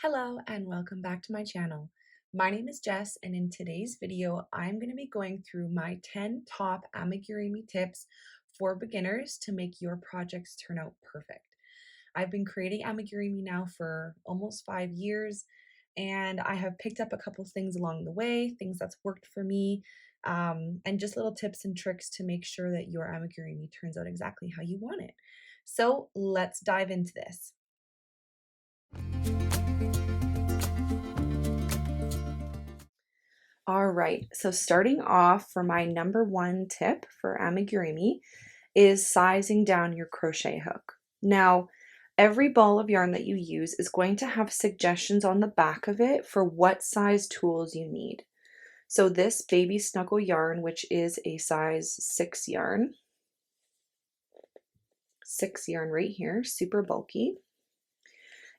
Hello and welcome back to my channel. My name is Jess, and in today's video I'm going to be going through my 10 top amigurumi tips for beginners to make your projects turn out perfect. I've been creating amigurumi now for almost 5 years, and I have picked up a couple things along the way, things that's worked for me, and just little tips and tricks to make sure that your amigurumi turns out exactly how you want it. So let's dive into this. All right, so starting off for my number one tip for amigurumi is sizing down your crochet hook. Now, every ball of yarn that you use is going to have suggestions on the back of it for what size tools you need. So this baby snuggle yarn, which is a size 6 yarn, 6 yarn right here, super bulky.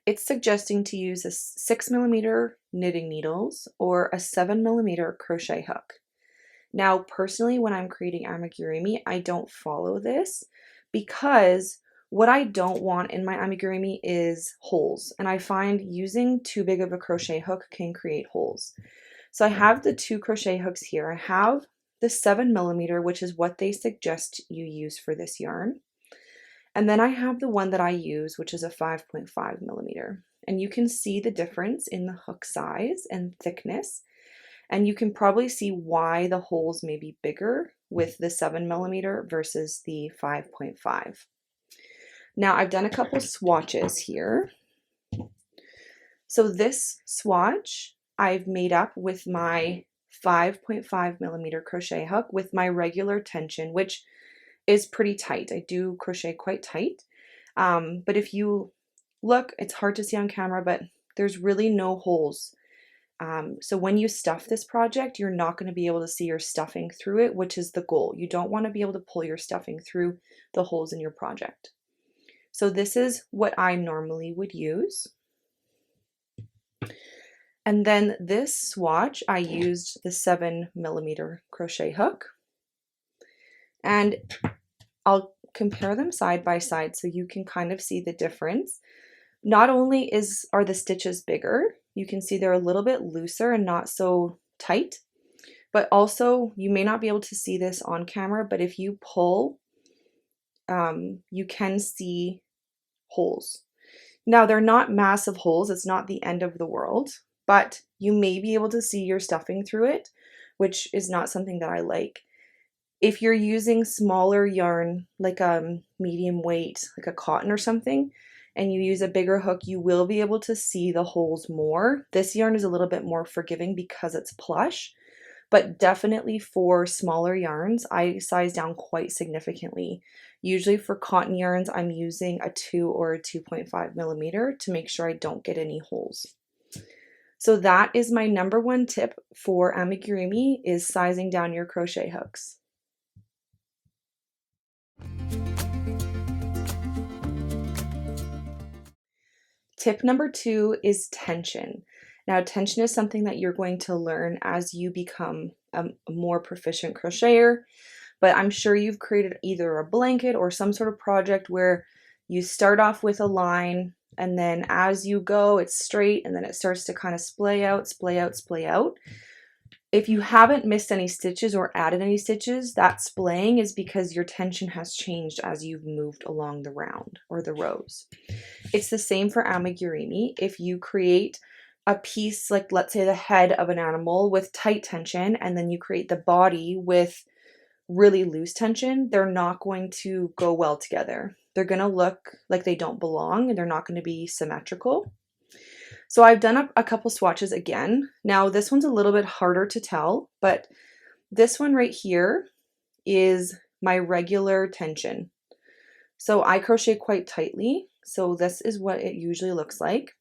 It's suggesting to use a 6mm knitting needles or a 7mm crochet hook. Now, personally, when I'm creating amigurumi, I don't follow this because what I don't want in my amigurumi is holes, and I find using too big of a crochet hook can create holes. So I have the 2 crochet hooks here. I have the 7mm, which is what they suggest you use for this yarn. And then I have the one that I use, which is a 5.5mm. And you can see the difference in the hook size and thickness. And you can probably see why the holes may be bigger with the 7mm versus the 5.5. Now I've done a couple swatches here. So this swatch I've made up with my 5.5mm crochet hook with my regular tension, which is pretty tight. I do crochet quite tight, but if you look, it's hard to see on camera, but there's really no holes. So when you stuff this project, you're not going to be able to see your stuffing through it, which is the goal. You don't want to be able to pull your stuffing through the holes in your project. So this is what I normally would use. And then this swatch, I used the 7mm crochet hook. And I'll compare them side by side so you can kind of see the difference. Not only are the stitches bigger, you can see they're a little bit looser and not so tight, but also you may not be able to see this on camera, but if you pull, you can see holes. Now they're not massive holes, it's not the end of the world, but you may be able to see your stuffing through it, which is not something that I like. If you're using smaller yarn, like a medium weight, like a cotton or something, and you use a bigger hook, you will be able to see the holes more. This yarn is a little bit more forgiving because it's plush, but definitely for smaller yarns, I size down quite significantly. Usually for cotton yarns, I'm using a 2 or a 2.5mm to make sure I don't get any holes. So that is my number one tip for amigurumi, is sizing down your crochet hooks. Tip number 2 is tension. Now, tension is something that you're going to learn as you become a more proficient crocheter, but I'm sure you've created either a blanket or some sort of project where you start off with a line, and then as you go, it's straight, and then it starts to kind of splay out, splay out, splay out. If you haven't missed any stitches or added any stitches, that splaying is because your tension has changed as you've moved along the round or the rows. It's the same for amigurumi. If you create a piece, like let's say the head of an animal with tight tension, and then you create the body with really loose tension, they're not going to go well together. They're going to look like they don't belong, and they're not going to be symmetrical. So I've done a couple swatches again. Now this one's a little bit harder to tell, but this one right here is my regular tension. So I crochet quite tightly, so this is what it usually looks like.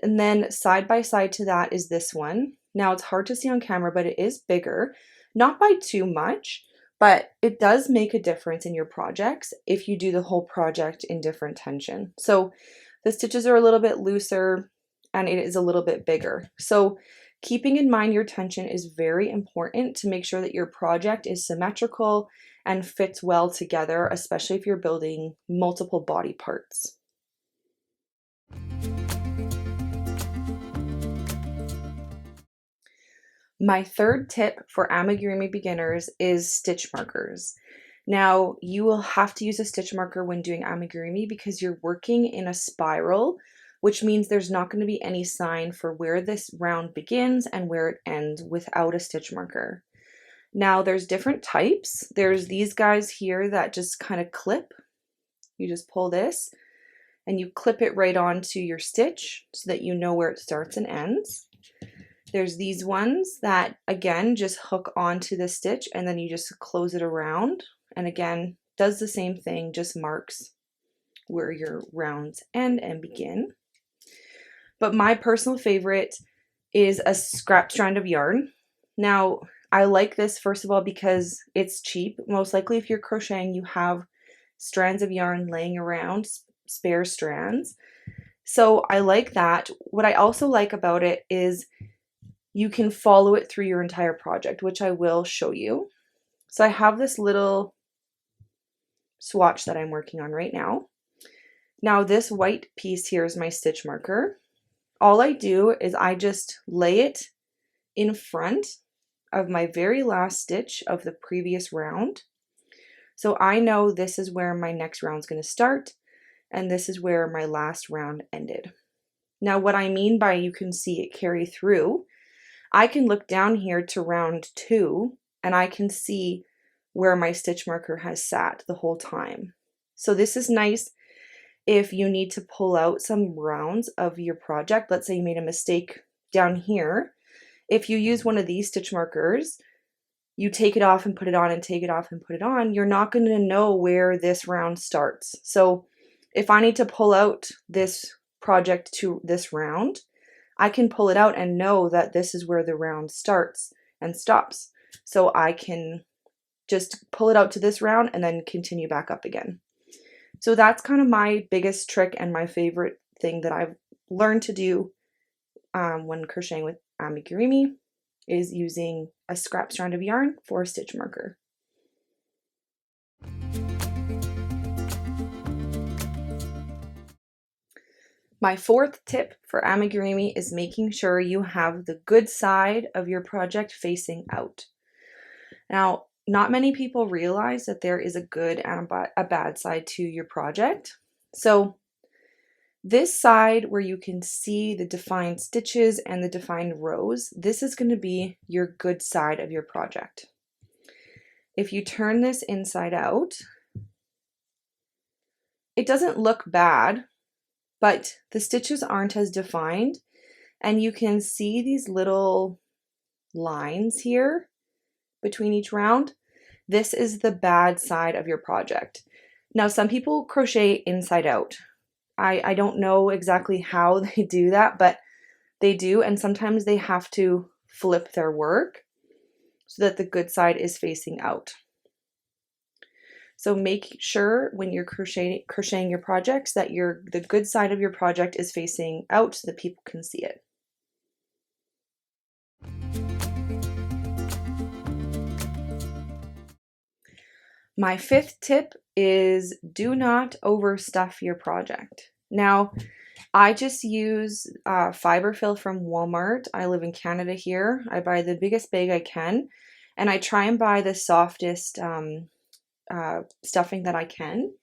And then side by side to that is this one. Now it's hard to see on camera, but it is bigger, not by too much, but it does make a difference in your projects if you do the whole project in different tension. So the stitches are a little bit looser and it is a little bit bigger. So keeping in mind your tension is very important to make sure that your project is symmetrical and fits well together, especially if you're building multiple body parts. My third tip for amigurumi beginners is stitch markers. Now, you will have to use a stitch marker when doing amigurumi because you're working in a spiral, which means there's not going to be any sign for where this round begins and where it ends without a stitch marker. Now, there's different types. There's these guys here that just kind of clip. You just pull this and you clip it right onto your stitch so that you know where it starts and ends. There's these ones that, again, just hook onto the stitch and then you just close it around. And again, does the same thing, just marks where your rounds end and begin. But my personal favorite is a scrap strand of yarn. Now, I like this, first of all, because it's cheap. Most likely if you're crocheting, you have strands of yarn laying around, spare strands. So I like that. What I also like about it is you can follow it through your entire project, which I will show you. So I have this little swatch that I'm working on right now. Now this white piece here is my stitch marker. All I do is I just lay it in front of my very last stitch of the previous round. So I know this is where my next round is going to start, and this is where my last round ended. Now what I mean by you can see it carry through, I can look down here to round 2 and I can see where my stitch marker has sat the whole time. So this is nice if you need to pull out some rounds of your project. Let's say you made a mistake down here. If you use one of these stitch markers, you take it off and put it on and take it off and put it on, you're not going to know where this round starts. So if I need to pull out this project to this round, I can pull it out and know that this is where the round starts and stops. So I can just pull it out to this round and then continue back up again. So that's kind of my biggest trick and my favorite thing that I've learned to do when crocheting with amigurumi is using a scrap strand of yarn for a stitch marker. My fourth tip for amigurumi is making sure you have the good side of your project facing out. Now, not many people realize that there is a good and a bad side to your project. So this side where you can see the defined stitches and the defined rows, this is going to be your good side of your project. If you turn this inside out, it doesn't look bad, but the stitches aren't as defined, and you can see these little lines here between each round. This is the bad side of your project. Now, some people crochet inside out. I don't know exactly how they do that, but they do, and sometimes they have to flip their work so that the good side is facing out. So make sure when you're crocheting your projects that the good side of your project is facing out so that people can see it. My fifth tip is do not overstuff your project. Now, I just use fiber fill from Walmart. I live in Canada here. I buy the biggest bag I can, and I try and buy the softest stuffing that I can.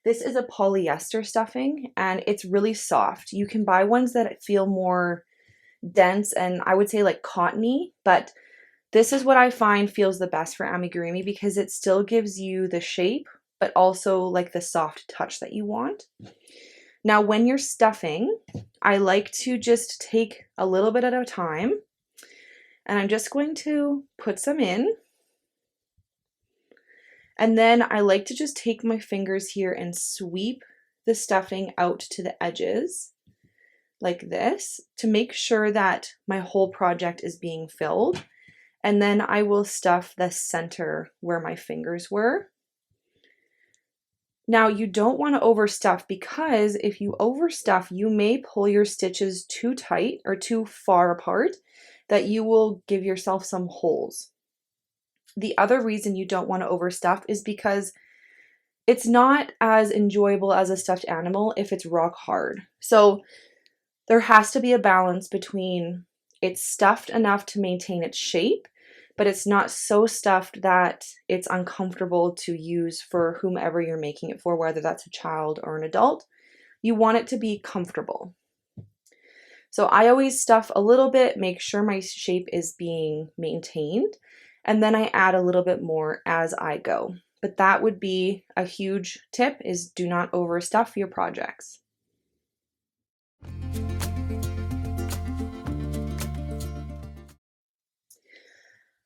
This is a polyester stuffing, and it's really soft. You can buy ones that feel more dense and I would say like cottony, but this is what I find feels the best for amigurumi because it still gives you the shape, but also like the soft touch that you want. Now, when you're stuffing, I like to just take a little bit at a time, and I'm just going to put some in. And then I like to just take my fingers here and sweep the stuffing out to the edges like this to make sure that my whole project is being filled. And then I will stuff the center where my fingers were. Now you don't want to overstuff because if you overstuff, you may pull your stitches too tight or too far apart that you will give yourself some holes. The other reason you don't want to overstuff is because it's not as enjoyable as a stuffed animal if it's rock hard. So there has to be a balance between It's stuffed enough to maintain its shape, but it's not so stuffed that it's uncomfortable to use for whomever you're making it for, whether that's a child or an adult. You want it to be comfortable. So I always stuff a little bit, make sure my shape is being maintained, and then I add a little bit more as I go. But that would be a huge tip, is do not overstuff your projects.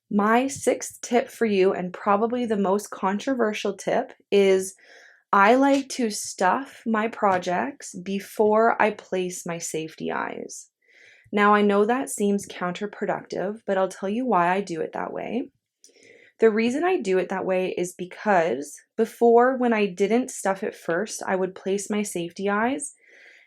My sixth tip for you, and probably the most controversial tip, is I like to stuff my projects before I place my safety eyes. Now, I know that seems counterproductive, but I'll tell you why I do it that way. The reason I do it that way is because before, when I didn't stuff it first, I would place my safety eyes,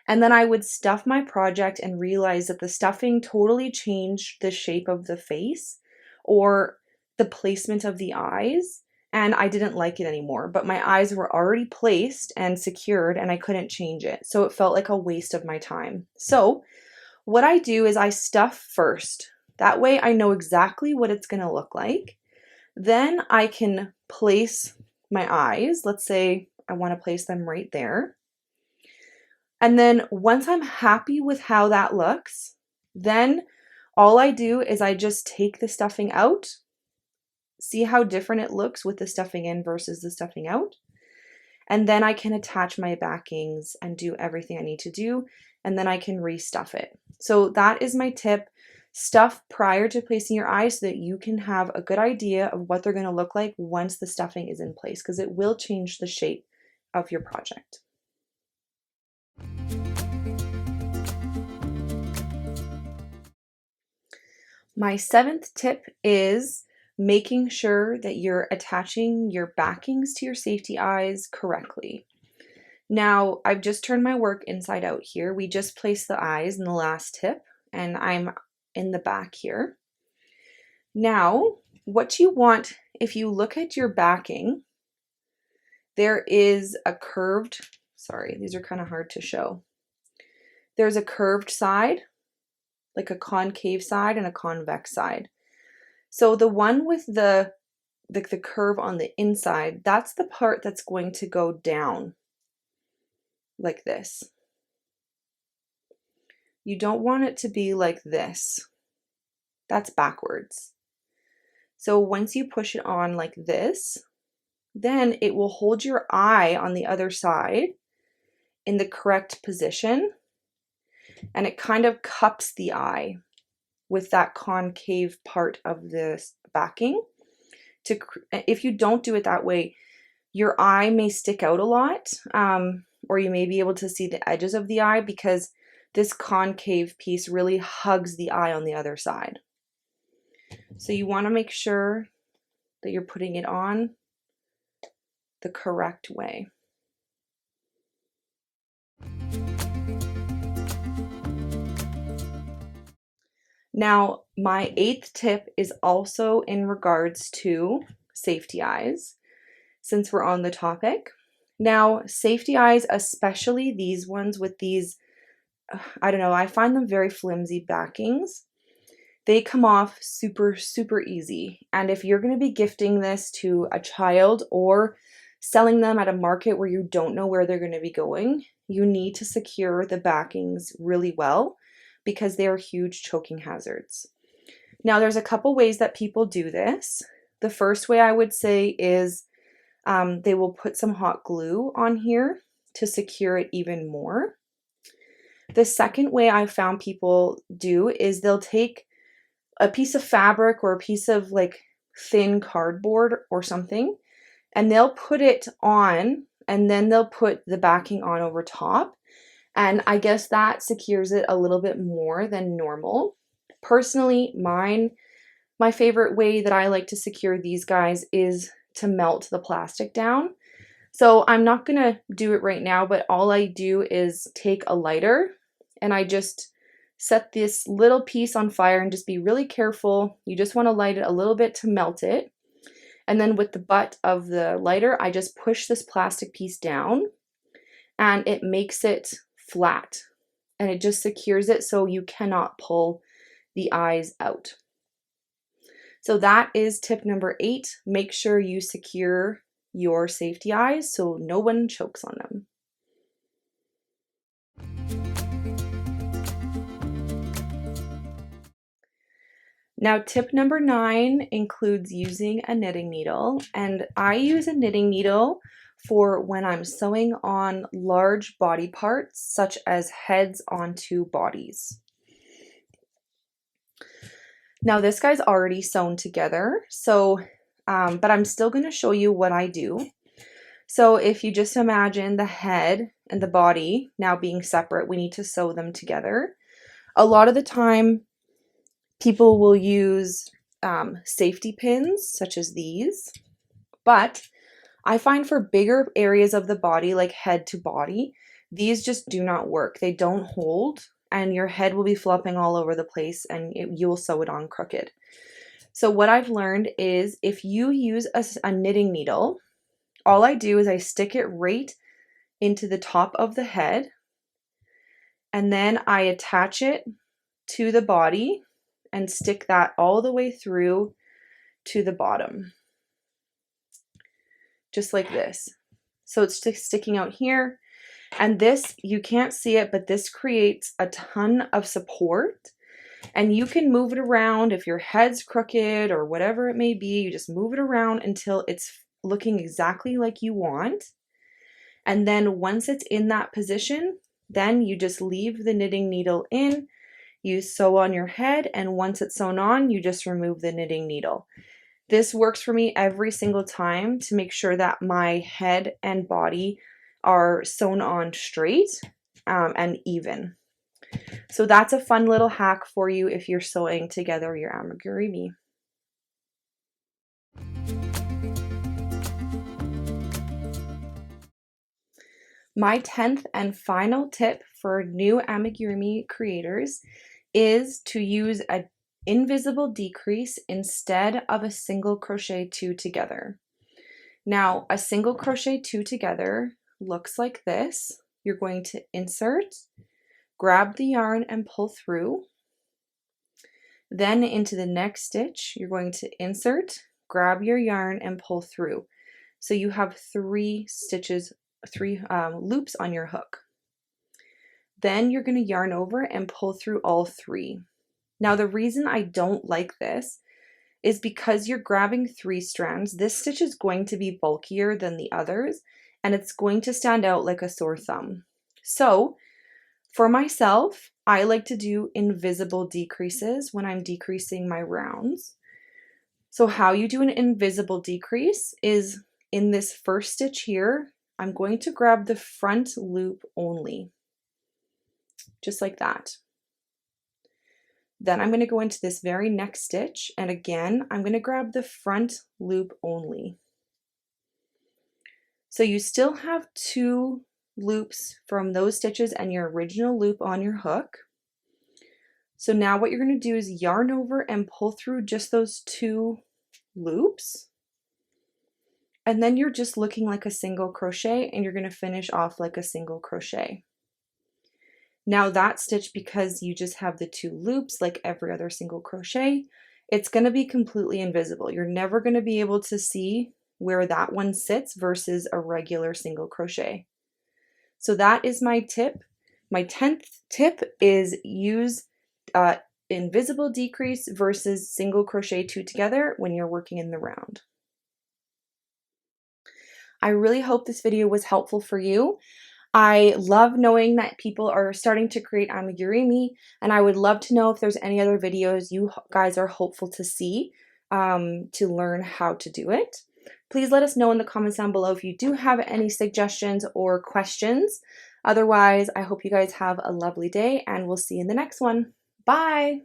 and then I would stuff my project and realize that the stuffing totally changed the shape of the face or the placement of the eyes, and I didn't like it anymore. But my eyes were already placed and secured, and I couldn't change it. So it felt like a waste of my time. So what I do is I stuff first. That way I know exactly what it's going to look like. Then I can place my eyes. Let's say I want to place them right there. And then once I'm happy with how that looks, then all I do is I just take the stuffing out. See how different it looks with the stuffing in versus the stuffing out. And then I can attach my backings and do everything I need to do, and then I can restuff it. So that is my tip. Stuff prior to placing your eyes so that you can have a good idea of what they're going to look like once the stuffing is in place, because it will change the shape of your project. My seventh tip is making sure that you're attaching your backings to your safety eyes correctly. Now, I've just turned my work inside out here. We just placed the eyes in the last tip, and I'm in the back here. Now, what you want, if you look at your backing, there is a curved, sorry, these are kind of hard to show. There's a curved side, like a concave side, and a convex side. So the one with the curve on the inside, that's the part that's going to go down like this. You don't want it to be like this. That's backwards. So once you push it on like this, then it will hold your eye on the other side in the correct position, and it kind of cups the eye with that concave part of the backing. If you don't do it that way, your eye may stick out a lot, or you may be able to see the edges of the eye because this concave piece really hugs the eye on the other side. So you want to make sure that you're putting it on the correct way. Now, my eighth tip is also in regards to safety eyes, since we're on the topic. Now, safety eyes, especially these ones with these, I don't know, I find them very flimsy backings. They come off super, super easy. And if you're going to be gifting this to a child or selling them at a market where you don't know where they're going to be going, you need to secure the backings really well, because they are huge choking hazards. Now, there's a couple ways that people do this. The first way I would say is they will put some hot glue on here to secure it even more. The second way I found people do is they'll take a piece of fabric or a piece of like thin cardboard or something, and they'll put it on, and then they'll put the backing on over top. And I guess that secures it a little bit more than normal. Personally, my favorite way that I like to secure these guys is to melt the plastic down. So I'm not gonna do it right now, but all I do is take a lighter and I just set this little piece on fire and just be really careful. You just want to light it a little bit to melt it. And then with the butt of the lighter, I just push this plastic piece down, and it makes it flat, and it just secures it so you cannot pull the eyes out. So that is tip number 8. Make sure you secure your safety eyes so no one chokes on them. Now, tip number 9 includes using a knitting needle, and I use a knitting needle for when I'm sewing on large body parts, such as heads onto bodies. Now, this guy's already sewn together, so, but I'm still going to show you what I do. So if you just imagine the head and the body now being separate, we need to sew them together. A lot of the time, people will use safety pins such as these, but I find for bigger areas of the body, like head to body, these just do not work. They don't hold, and your head will be flopping all over the place, and you will sew it on crooked. So what I've learned is if you use a knitting needle, all I do is I stick it right into the top of the head, and then I attach it to the body and stick that all the way through to the bottom, just like this. So it's just sticking out here, and this, you can't see it, but this creates a ton of support, and you can move it around. If your head's crooked or whatever it may be, you just move it around until it's looking exactly like you want. And then once it's in that position, then you just leave the knitting needle in, you sew on your head, and once it's sewn on, you just remove the knitting needle. This works for me every single time to make sure that my head and body are sewn on straight and even. So that's a fun little hack for you if you're sewing together your amigurumi. My 10th and final tip for new amigurumi creators is to use an invisible decrease instead of a single crochet 2 together. Now, a single crochet 2 together looks like this. You're going to insert, grab the yarn and pull through. Then into the next stitch, you're going to insert, grab your yarn and pull through. So you have 3 stitches, 3 loops on your hook. Then you're going to yarn over and pull through all 3. Now the reason I don't like this is because you're grabbing 3 strands. This stitch is going to be bulkier than the others, and it's going to stand out like a sore thumb. So for myself, I like to do invisible decreases when I'm decreasing my rounds. So how you do an invisible decrease is in this first stitch here, I'm going to grab the front loop only, just like that. Then I'm going to go into this very next stitch, and again, I'm going to grab the front loop only. So you still have 2 loops from those stitches and your original loop on your hook. So now what you're going to do is yarn over and pull through just those 2 loops. And then you're just looking like a single crochet, and you're going to finish off like a single crochet. Now that stitch, because you just have the 2 loops like every other single crochet, it's going to be completely invisible. You're never going to be able to see where that one sits versus a regular single crochet. So that is my tip. My 10th tip is use invisible decrease versus single crochet 2 together when you're working in the round. I really hope this video was helpful for you. I love knowing that people are starting to create amigurumi, and I would love to know if there's any other videos you guys are hopeful to see to learn how to do it. Please let us know in the comments down below if you do have any suggestions or questions. Otherwise, I hope you guys have a lovely day, and we'll see you in the next one. Bye!